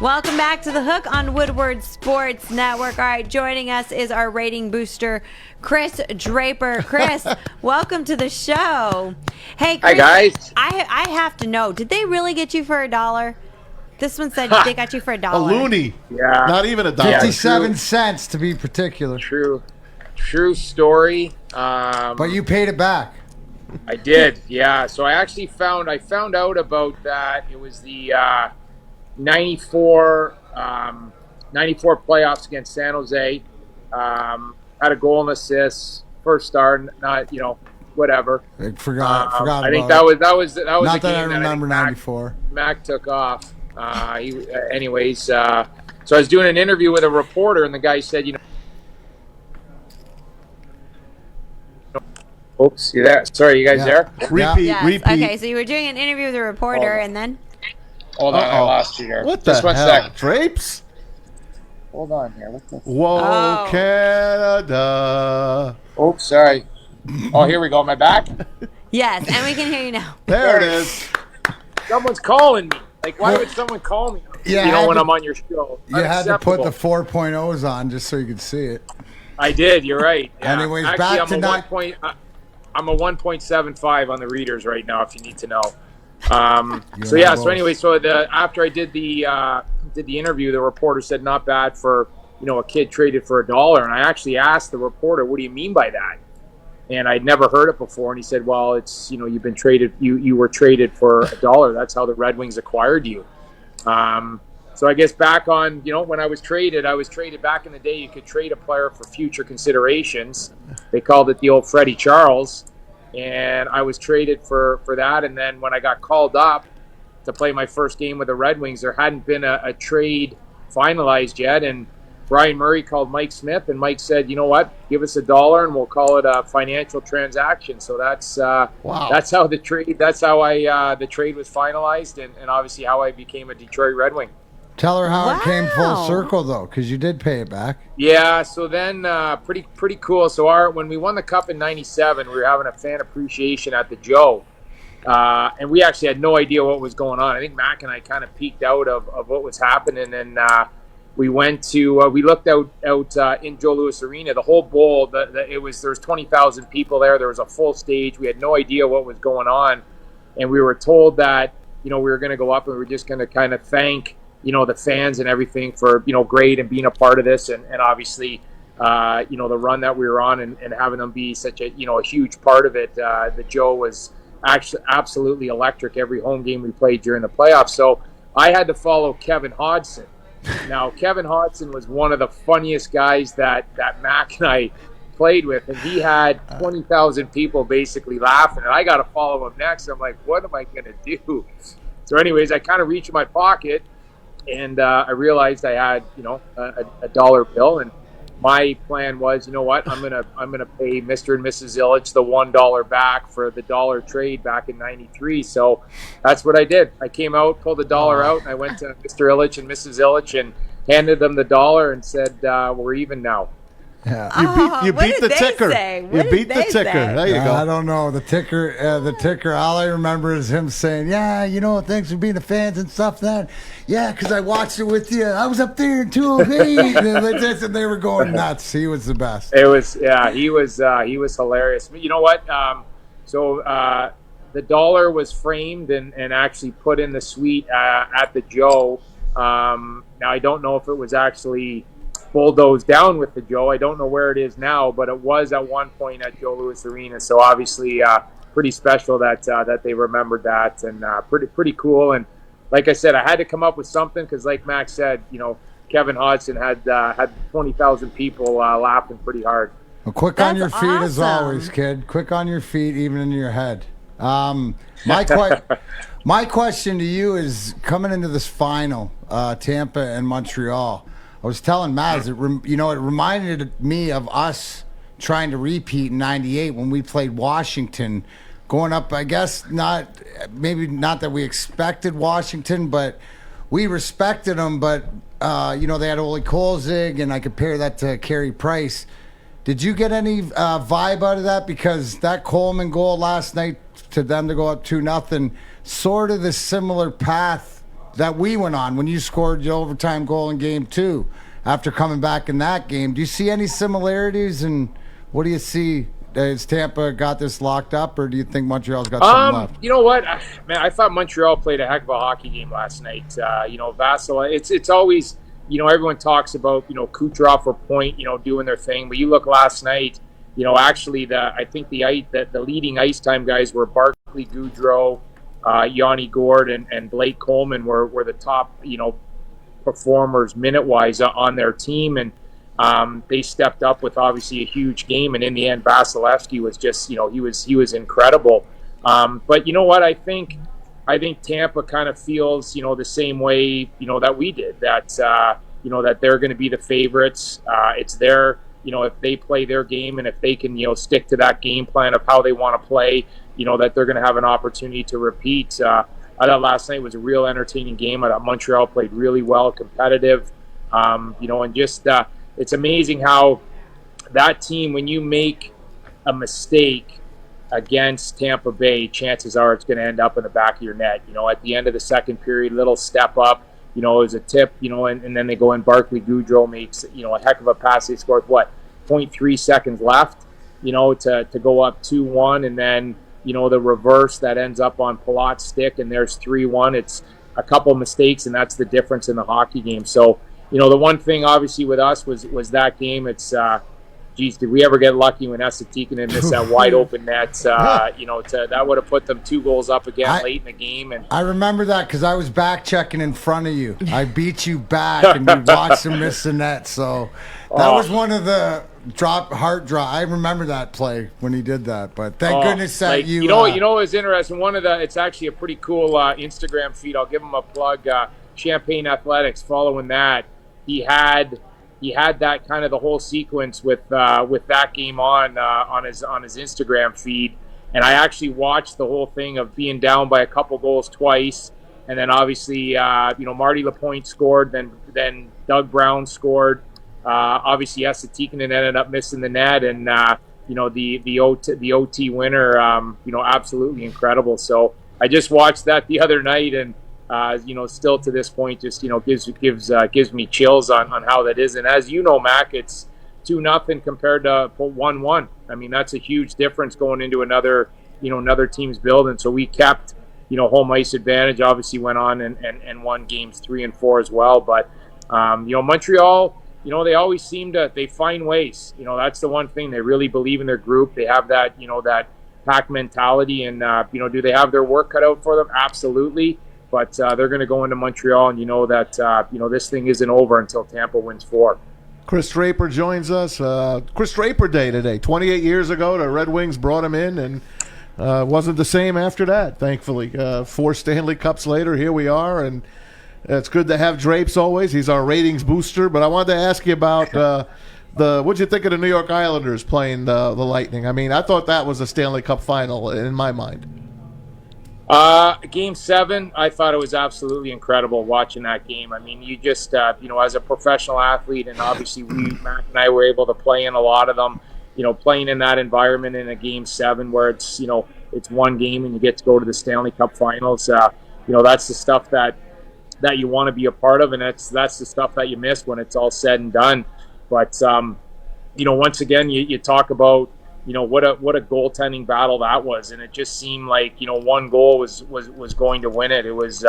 Welcome back to The Hook on Woodward Sports Network. All right, joining us is our rating booster, Kris Draper. Kris, welcome to the show. Hey, Kris, hi guys. I have to know, did they really get you for $1? This one said they got you for $1. A loony. Yeah. Not even $1. 57 cents to be particular. True story. But you paid it back. I did, yeah. So I actually found out about that. It was the 94 playoffs against San Jose. Had a goal and assist, first star, not whatever. I forgot. I think that was Not the that game I remember that '94. Mac took off. Anyways, so I was doing an interview with a reporter, and the guy said, oops, you there? Sorry, you guys there? Repeat. Yes. Okay, so you were doing an interview with a reporter, and then? Hold on, I lost you here. What the Just one hell? sec. Drapes? Hold on here. What the? Whoa, Canada. Oops, sorry. Oh, here we go. Am I back? Yes, and we can hear you now. There it is. Someone's calling me. Like, why would someone call me? Yeah, when I'm on your show. You had to put the Unacceptable. 4.0s on just so you could see it. I did. You're right. Yeah. Anyways, actually, back I'm to a not- I'm a 1.75 on the readers right now. If you need to know. So both. anyway, after I did the interview, the reporter said not bad for a kid traded for $1, and I actually asked the reporter, "What do you mean by that?" And I'd never heard it before, and he said, "Well, it's you've been traded. You were traded for $1. That's how the Red Wings acquired you." So I guess back on when I was traded back in the day. You could trade a player for future considerations. They called it the old Freddie Charles. And I was traded for that. And then when I got called up to play my first game with the Red Wings, there hadn't been a trade finalized yet. And Brian Murray called Mike Smith, and Mike said, "You know what? Give us $1, and we'll call it a financial transaction." So that's Wow. that's how the trade. That's how the trade was finalized, and obviously how I became a Detroit Red Wing. Tell her how it came full Wow. circle, though, because you did pay it back. Yeah, so then pretty cool. So when we won the Cup in '97, we were having a fan appreciation at the Joe, and we actually had no idea what was going on. I think Mac and I kind of peeked out of what was happening, and we went to we looked out in Joe Louis Arena. The whole bowl, there was 20,000 people there. There was a full stage. We had no idea what was going on, and we were told that we were going to go up and we were just going to kind of thank the fans and everything for, great and being a part of this. And obviously, the run that we were on and having them be such a huge part of it. The Joe was actually absolutely electric every home game we played during the playoffs. So I had to follow Kevin Hodgson. Now, Kevin Hodgson was one of the funniest guys that Mac and I played with. And he had 20,000 people basically laughing. And I got to follow him next. I'm like, what am I going to do? So anyways, I kind of reached in my pocket. And I realized I had, a dollar bill, and my plan was, I'm gonna pay Mr. and Mrs. Illich the $1 back for the dollar trade back in '93. So that's what I did. I came out, pulled the dollar out, and I went to Mr. Illich and Mrs. Illich and handed them the dollar and said, "We're even now." Yeah. You What beat did the they ticker. say? You What beat did the they ticker. say? There you I go. don't know. The ticker, all I remember is him saying, "Yeah, thanks for being the fans and stuff then. Yeah, because I watched it with you. I was up there in 208. and like this, and they were going nuts. He was the best. It was, he was hilarious. But you know what? The dollar was framed and actually put in the suite at the Joe. Now I don't know if it was actually bulldozed down with the Joe. I don't know where it is now, but it was at one point at Joe Louis Arena. So obviously, pretty special that they remembered that, and pretty cool. And like I said, I had to come up with something because, like Max said, Kevin Hodgson had 20,000 people laughing pretty hard. Well, quick on your That's feet as awesome. always, kid. Quick on your feet, even in your head. My question to you is coming into this final, Tampa and Montreal. I was telling Maz, it reminded me of us trying to repeat in '98 when we played Washington, going up. I guess not that we expected Washington, but we respected them. But they had Ole Kolzig, and I compare that to Carey Price. Did you get any vibe out of that? Because that Coleman goal last night to them to go up 2-0, sort of the similar path that we went on when you scored your overtime goal in game 2 after coming back in that game. Do you see any similarities, and what do you see? Has Tampa got this locked up, or do you think Montreal's got something left? You know what, man, I thought Montreal played a heck of a hockey game last night. Vassal, it's always, everyone talks about, Kucherov or Point, doing their thing, but you look last night, actually I think the leading ice time guys were Barclay Goodrow, Yanni Gord, and Blake Coleman were the top, performers minute-wise on their team, and they stepped up with obviously a huge game, and in the end, Vasilevsky was just, he was incredible. But you know what? I think Tampa kind of feels, the same way, that we did. That that they're going to be the favorites. It's their, if they play their game and if they can, stick to that game plan of how they want to play, that they're going to have an opportunity to repeat. I thought last night was a real entertaining game. I thought Montreal played really well, competitive. And just. It's amazing how that team, when you make a mistake against Tampa Bay, chances are it's going to end up in the back of your net. At the end of the second period, little step up, it was a tip, and then they go in. Barclay Goodrow makes, a heck of a pass. They scored, 0.3 seconds left, to go up 2-1. And then, the reverse that ends up on Pilar's stick, and there's 3-1. It's a couple mistakes, and that's the difference in the hockey game. So, the one thing obviously with us was that game. It's, did we ever get lucky when Essatikkanen missed that wide open net? That would have put them 2 goals up again late in the game. And I remember that because I was back checking in front of you. I beat you back, and we watched him miss the net. So that was one of the heart drop. I remember that play when he did that. But thank goodness that you. It's interesting. It's actually a pretty cool Instagram feed. I'll give him a plug. Champagne Athletics. Following that, he had that kind of the whole sequence with that game on his Instagram feed, and I actually watched the whole thing of being down by a couple goals twice, and then obviously Marty Lapointe scored, then Doug Brown scored, obviously Essatikkanen ended up missing the net, and the OT winner, absolutely incredible. So I just watched that the other night, and still to this point, just gives me chills on how that is. And as you know, Mac, it's 2-0 compared to 1-1. I mean, that's a huge difference going into another team's building. So we kept home ice advantage. Obviously, went on and won games 3 and 4 as well. But Montreal, they always seem to find ways. That's the one thing, they really believe in their group. They have that that pack mentality, and do they have their work cut out for them? Absolutely. But they're going to go into Montreal, and that this thing isn't over until Tampa wins 4. Kris Draper joins us. Kris Draper Day today. 28 years ago, the Red Wings brought him in, and wasn't the same after that, thankfully. 4 Stanley Cups later, here we are, and it's good to have Drapes always. He's our ratings booster. But I wanted to ask you about what'd you think of the New York Islanders playing the Lightning? I mean, I thought that was a Stanley Cup final in my mind. Game 7, I thought it was absolutely incredible watching that game. I mean, you just, as a professional athlete, and obviously Mac and I were able to play in a lot of them, playing in that environment in a Game 7 where it's, it's one game and you get to go to the Stanley Cup finals. That's the stuff that you want to be a part of, and that's the stuff that you miss when it's all said and done. But, once again, you talk about, what a goaltending battle that was, and it just seemed like one goal was going to win it. It was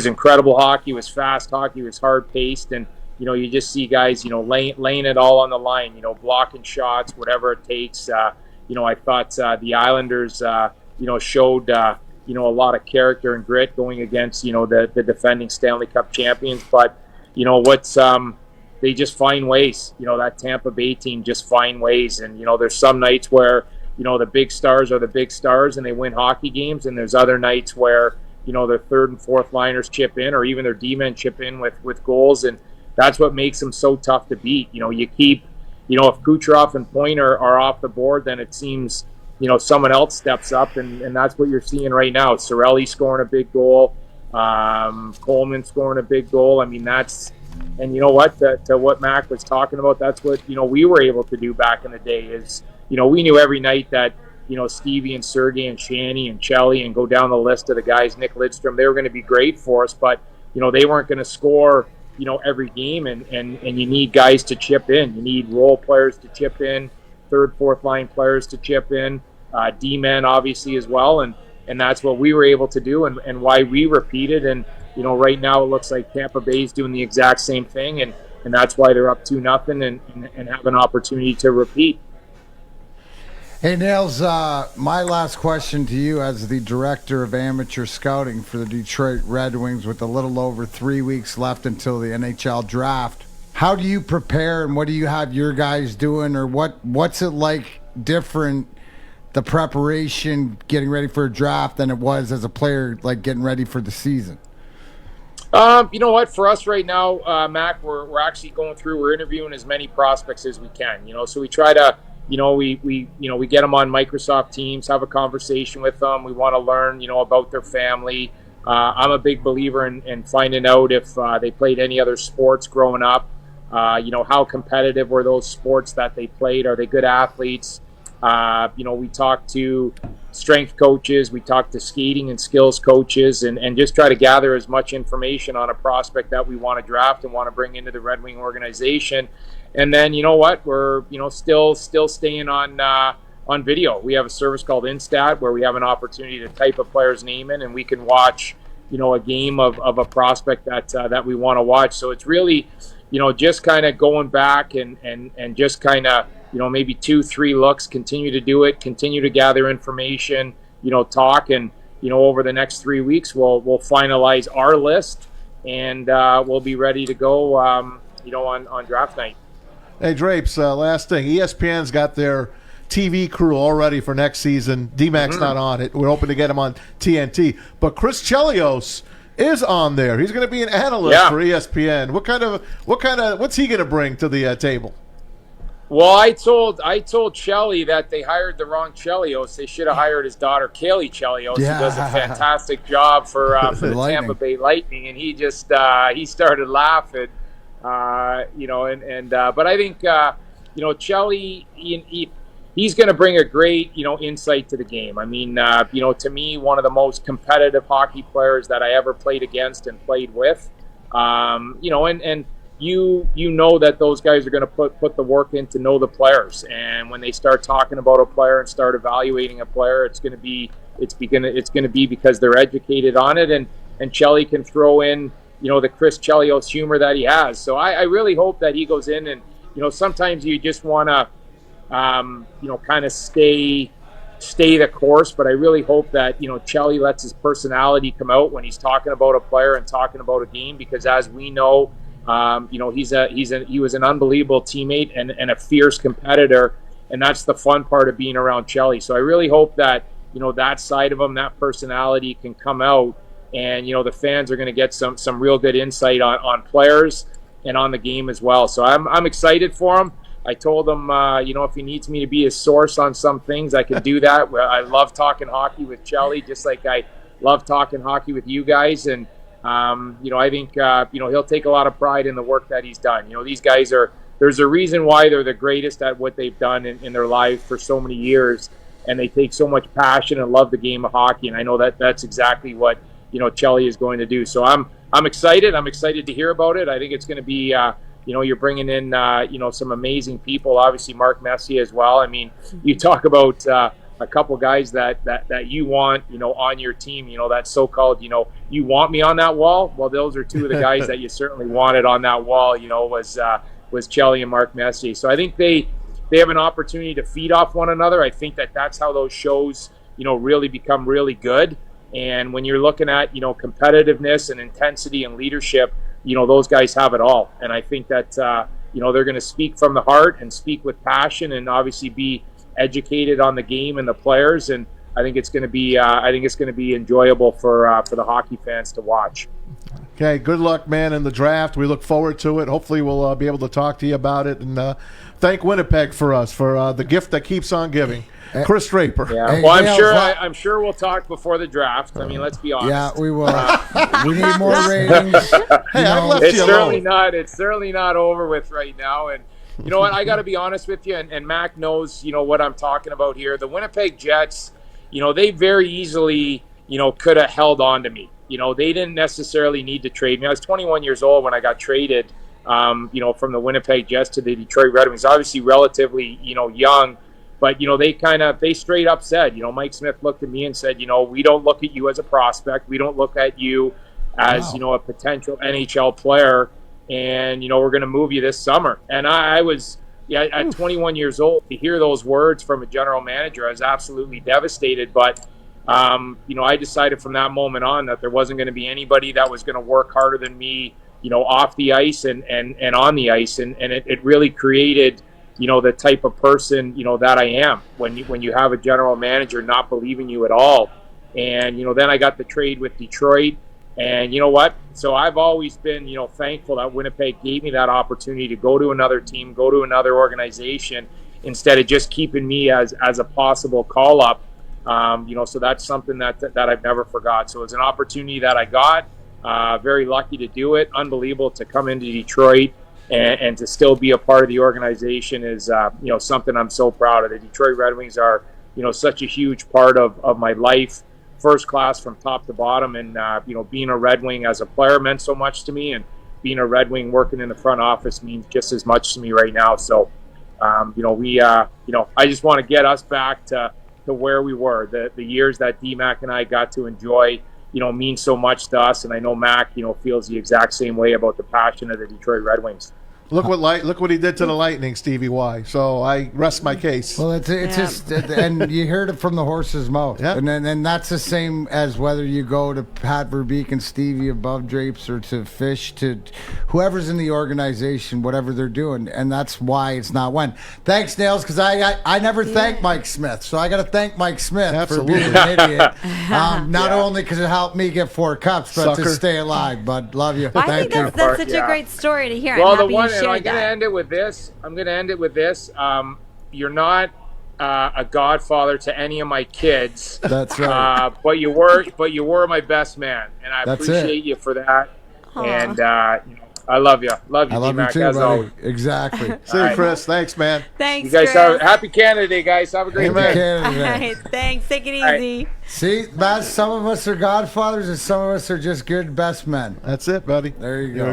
incredible hockey. It was fast hockey. It was hard paced, and you just see guys laying it all on the line. Blocking shots, whatever it takes. I thought the Islanders showed a lot of character and grit going against the defending Stanley Cup champions. But they just find ways. That Tampa Bay team just find ways. And, there's some nights where, the big stars are the big stars and they win hockey games. And there's other nights where, their third and fourth liners chip in, or even their D-men chip in with goals. And that's what makes them so tough to beat. You keep, if Kucherov and Point are off the board, then it seems, someone else steps up. And that's what you're seeing right now. Cirelli scoring a big goal. Coleman scoring a big goal. I mean, and you know what, to what Mac was talking about, that's what, we were able to do back in the day is, we knew every night that, Stevie and Sergey and Shanny and Chelly and go down the list of the guys, Nick Lidstrom, they were going to be great for us. But, they weren't going to score, every game, and you need guys to chip in. You need role players to chip in, third, fourth line players to chip in, D-men obviously as well, and that's what we were able to do, and why we repeated. And right now it looks like Tampa Bay's doing the exact same thing, and that's why they're up 2-0 and have an opportunity to repeat. Hey, Nails, my last question to you as the director of amateur scouting for the Detroit Red Wings with a little over 3 weeks left until the NHL draft. How do you prepare, and what do you have your guys doing, or what's it like different, the preparation getting ready for a draft than it was as a player, like getting ready for the season? You know what? For us right now, Mac, we're actually we're interviewing as many prospects as we can. So we try to, we get them on Microsoft Teams, have a conversation with them. We want to learn, about their family. I'm a big believer in finding out if they played any other sports growing up. How competitive were those sports that they played? Are they good athletes? We talk to strength coaches, we talk to skating and skills coaches, and just try to gather as much information on a prospect that we want to draft and want to bring into the Red Wing organization. And then, we're, still staying on video. We have a service called Instat where we have an opportunity to type a player's name in, and we can watch, a game of a prospect that we want to watch. So it's really, just kind of going back and just kind of, maybe 2-3 looks, continue to do it, continue to gather information, talk, and, over the next 3 weeks, we'll finalize our list, and we'll be ready to go, on draft night. Hey, Drapes, last thing. ESPN's got their TV crew all ready for next season. DMac's not on it. We're hoping to get him on TNT. But Chris Chelios is on there. He's going to be an analyst for ESPN. What's he going to bring to the table? Well, I told Chelly that they hired the wrong Chelios. They should have hired his daughter, Kaylee Chelios, who does a fantastic job for the Tampa Bay Lightning, and he just he started laughing, but I think Chelly, he's going to bring a great insight to the game. I mean, to me, one of the most competitive hockey players that I ever played against and played with, You know that those guys are going to put the work in to know the players, and when they start talking about a player and start evaluating a player, it's going to be because they're educated on it, and Chelly can throw in the Chris Chelios humor that he has. So I really hope that he goes in, and sometimes you just want to kind of stay the course, but I really hope that Chelly lets his personality come out when he's talking about a player and talking about a game, because as we know, he was an unbelievable teammate and a fierce competitor, and that's the fun part of being around Chelly. So I really hope that that side of him, that personality, can come out, and the fans are going to get some real good insight on players and on the game as well. So I'm excited for him. I told him if he needs me to be his source on some things, I can do that. I love talking hockey with Chelly, just like I love talking hockey with you guys, and I think he'll take a lot of pride in the work that he's done. These guys there's a reason why they're the greatest at what they've done in their lives for so many years, and they take so much passion and love the game of hockey, and I know that that's exactly what Chelly is going to do. So I'm excited. I'm excited to hear about it. I think it's going to be you're bringing in some amazing people, obviously Mark Messier as well. I mean, you talk about a couple guys that you want, on your team, that so-called, you want me on that wall. Well, those are two of the guys that you certainly wanted on that wall, was Chelly and Mark Messier. So I think they have an opportunity to feed off one another. I think that's how those shows, really become really good. And when you're looking at, competitiveness and intensity and leadership, those guys have it all. And I think that, they're going to speak from the heart and speak with passion, and obviously be educated on the game and the players, and I think it's going to be enjoyable for the hockey fans to watch. Okay, good luck, man, in the draft. We look forward to it. Hopefully, we'll be able to talk to you about it, and thank Winnipeg for us for the gift that keeps on giving. Kris Draper. Yeah. Hey, well, I'm sure we'll talk before the draft. I mean, let's be honest. Yeah, we will. We need more ratings. Hey, I've left it's you certainly alone. It's certainly not over with right now. And you know what? I got to be honest with you, and Mac knows what I'm talking about here. The Winnipeg Jets, they very easily could have held on to me. they didn't necessarily need to trade me. I was 21 years old when I got traded, from the Winnipeg Jets to the Detroit Red Wings. Obviously relatively, young, but, they straight up said, Mike Smith looked at me and said, we don't look at you as a prospect. We don't look at you as, a potential NHL player. And, we're going to move you this summer. And I was, at 21 years old, to hear those words from a general manager, I was absolutely devastated. But, I decided from that moment on that there wasn't going to be anybody that was going to work harder than me, off the ice and on the ice. And it really created, the type of person, that I am when you have a general manager not believing you at all. And, then I got the trade with Detroit. And you know what? So I've always been, thankful that Winnipeg gave me that opportunity to go to another team, go to another organization, instead of just keeping me as a possible call-up. So that's something that I've never forgot. So it's an opportunity that I got. Very lucky to do it. Unbelievable to come into Detroit and to still be a part of the organization is, something I'm so proud of. The Detroit Red Wings are, such a huge part of my life. First class from top to bottom, and being a Red Wing as a player meant so much to me, and being a Red Wing working in the front office means just as much to me right now. So, I just want to get us back to where we were. The years that DMac and I got to enjoy, means so much to us, and I know Mac, feels the exact same way about the passion of the Detroit Red Wings. Look what he did to the Lightning, Stevie Y. So I rest my case. Well, it's just, and you heard it from the horse's mouth. Yep. And that's the same as whether you go to Pat Verbeek and Stevie above Drapes or to Fish, to whoever's in the organization, whatever they're doing. And that's why it's not when. Thanks, Nails, because I never thank Mike Smith. So I got to thank Mike Smith Absolutely. for being an idiot. Not only because it helped me get 4 cups, but to stay alive. But love you. I think that's such a great story to hear. Well, I'm happy you shared I'm going to that. end it with this. You're not a godfather to any of my kids. That's right. But you were my best man, and I That's appreciate you for that. Aw. And I love you. Love you, I love you DMac, too, as buddy. always. Exactly. See you, Chris. Thanks, man. Thanks, You guys Chris. have happy Canada Day, guys. Have a great Amen. day. Canada All Day. right, thanks. Take it right. easy. See, Matt, some of us are godfathers and some of us are just good best men. That's it, buddy. There you You're go. a good